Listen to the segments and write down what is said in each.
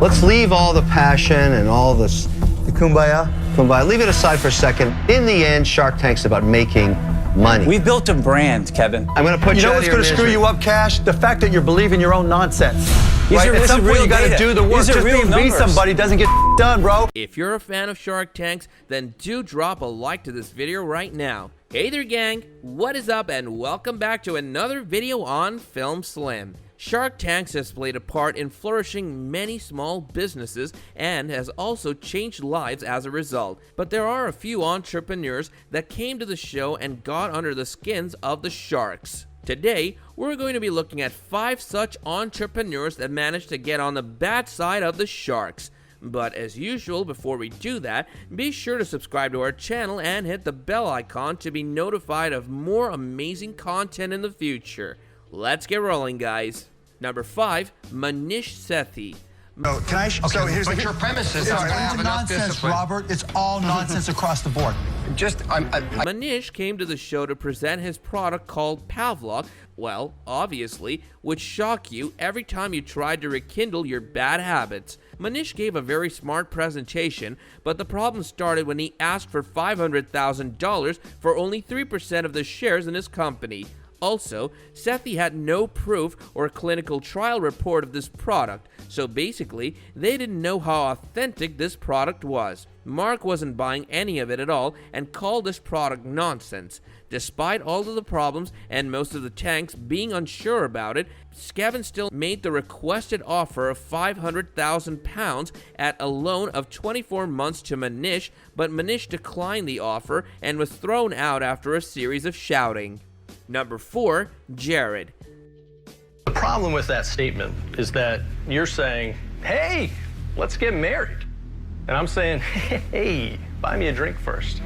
Let's leave all the passion and all this The kumbaya. kumbaya. Leave it aside for a second. In the end, Shark Tank's about making money. We've built a brand, Kevin. I'm going to put You you know out what's of going your to screw misery. you up, Cash? The fact that you're believing your own nonsense. These Right? are- At this some is point, real you got to data. do the work. These are Just real being numbers. somebody doesn't get done, bro. If you're a fan of Shark Tanks, then do drop a like to this video right now. Hey there gang, what is up and welcome back to another video on Film Slim. Shark Tanks has played a part in flourishing many small businesses and has also changed lives as a result. But there are a few entrepreneurs that came to the show and got under the skins of the sharks. Today, we're going to be looking at 5 such entrepreneurs that managed to get on the bad side of the sharks. But as usual, before we do that, be sure to subscribe to our channel and hit the bell icon to be notified of more amazing content in the future. Let's get rolling, guys. Number 5, Manish Sethi. So can I? So here's But your premise is that I have enough nonsense, discipline. Robert. It's all nonsense across the board. Manish came to the show to present his product called Pavlok, well, obviously, would shock you every time you tried to rekindle your bad habits. Manish gave a very smart presentation, but the problem started when he asked for $500,000 for only 3% of the shares in his company. Also, Sethi had no proof or clinical trial report of this product, so basically, they didn't know how authentic this product was. Mark wasn't buying any of it at all and called this product nonsense. Despite all of the problems and most of the tanks being unsure about it, Kevin still made the requested offer of £500,000 at a loan of 24 months to Manish, but Manish declined the offer and was thrown out after a series of shouting. Number 4, Jared. The problem with that statement is that you're saying, hey, let's get married. And I'm saying, hey, buy me a drink first.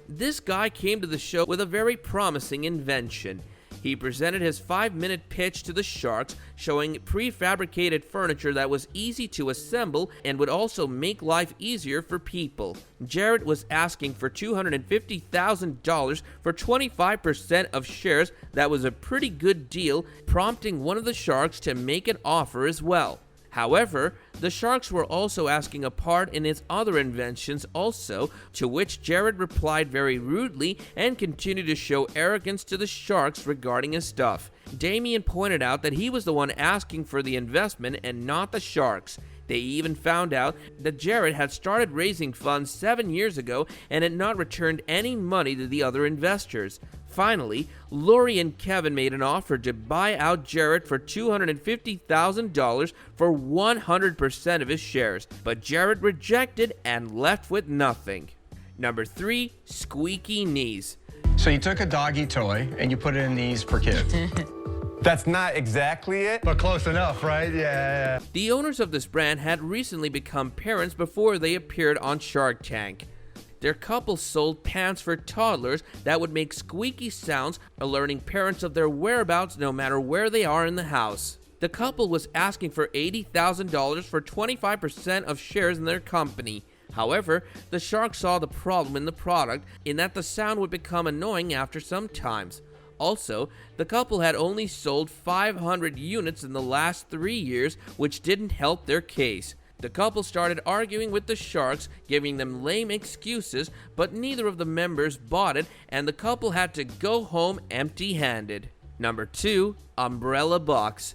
This guy came to the show with a very promising invention. He presented his 5-minute pitch to the sharks, showing prefabricated furniture that was easy to assemble and would also make life easier for people. Jared was asking for $250,000 for 25% of shares. That was a pretty good deal, prompting one of the sharks to make an offer as well. However, the sharks were also asking a part in his other inventions also, to which Jared replied very rudely and continued to show arrogance to the sharks regarding his stuff. Damien pointed out that he was the one asking for the investment and not the sharks. They even found out that Jared had started raising funds 7 years ago and had not returned any money to the other investors. Finally, Lori and Kevin made an offer to buy out Jared for $250,000 for 100% of his shares, but Jared rejected and left with nothing. Number 3, Squeaky Knees. So you took a doggy toy and you put it in these for kids. That's not exactly it, but close enough, right? Yeah. The owners of this brand had recently become parents before they appeared on Shark Tank. Their couple sold pants for toddlers that would make squeaky sounds, alerting parents of their whereabouts no matter where they are in the house. The couple was asking for $80,000 for 25% of shares in their company. However, the shark saw the problem in the product in that the sound would become annoying after some times. Also, the couple had only sold 500 units in the last 3 years, which didn't help their case. The couple started arguing with the sharks, giving them lame excuses, but neither of the members bought it, and the couple had to go home empty-handed. Number 2, Umbrella Box.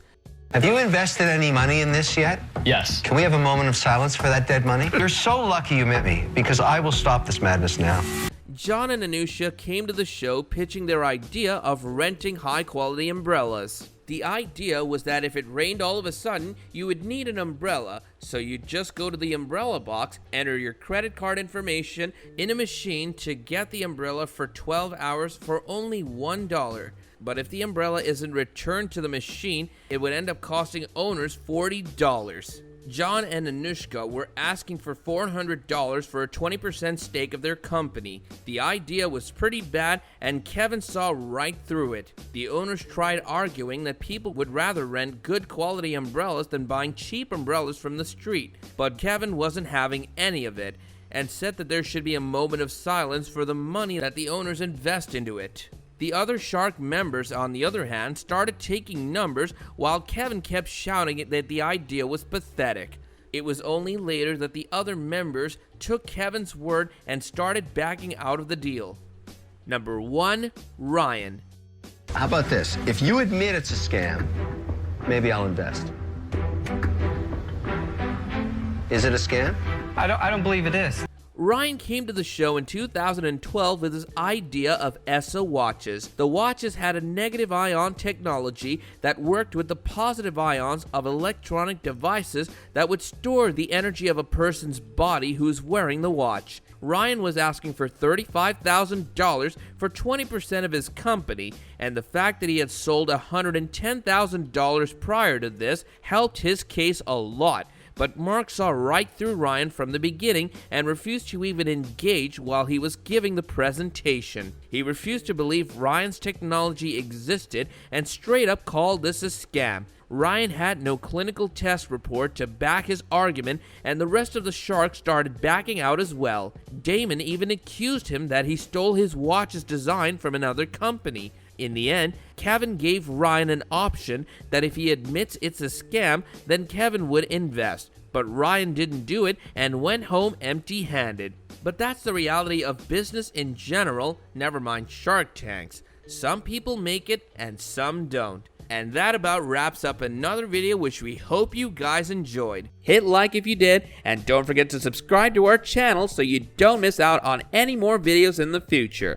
Have you invested any money in this yet? Yes. Can we have a moment of silence for that dead money? You're so lucky you met me, because I will stop this madness now. John and Anusha came to the show pitching their idea of renting high-quality umbrellas. The idea was that if it rained all of a sudden, you would need an umbrella, so you'd just go to the umbrella box, enter your credit card information in a machine to get the umbrella for 12 hours for only $1. But if the umbrella isn't returned to the machine, it would end up costing owners $40. John and Anushka were asking for $400 for a 20% stake of their company. The idea was pretty bad and Kevin saw right through it. The owners tried arguing that people would rather rent good quality umbrellas than buying cheap umbrellas from the street, but Kevin wasn't having any of it and said that there should be a moment of silence for the money that the owners invest into it. The other Shark members, on the other hand, started taking numbers while Kevin kept shouting that the idea was pathetic. It was only later that the other members took Kevin's word and started backing out of the deal. Number 1, Ryan. How about this? If you admit it's a scam, maybe I'll invest. Is it a scam? I don't believe it is. Ryan came to the show in 2012 with his idea of ESSA watches. The watches had a negative ion technology that worked with the positive ions of electronic devices that would store the energy of a person's body who's wearing the watch. Ryan was asking for $35,000 for 20% of his company, and the fact that he had sold $110,000 prior to this helped his case a lot. But Mark saw right through Ryan from the beginning and refused to even engage while he was giving the presentation. He refused to believe Ryan's technology existed and straight up called this a scam. Ryan had no clinical test report to back his argument, and the rest of the Sharks started backing out as well. Damon even accused him that he stole his watch's design from another company. In the end, Kevin gave Ryan an option that if he admits it's a scam, then Kevin would invest. But Ryan didn't do it and went home empty-handed. But that's the reality of business in general, never mind Shark Tanks. Some people make it and some don't. And that about wraps up another video, which we hope you guys enjoyed. Hit like if you did, and don't forget to subscribe to our channel so you don't miss out on any more videos in the future.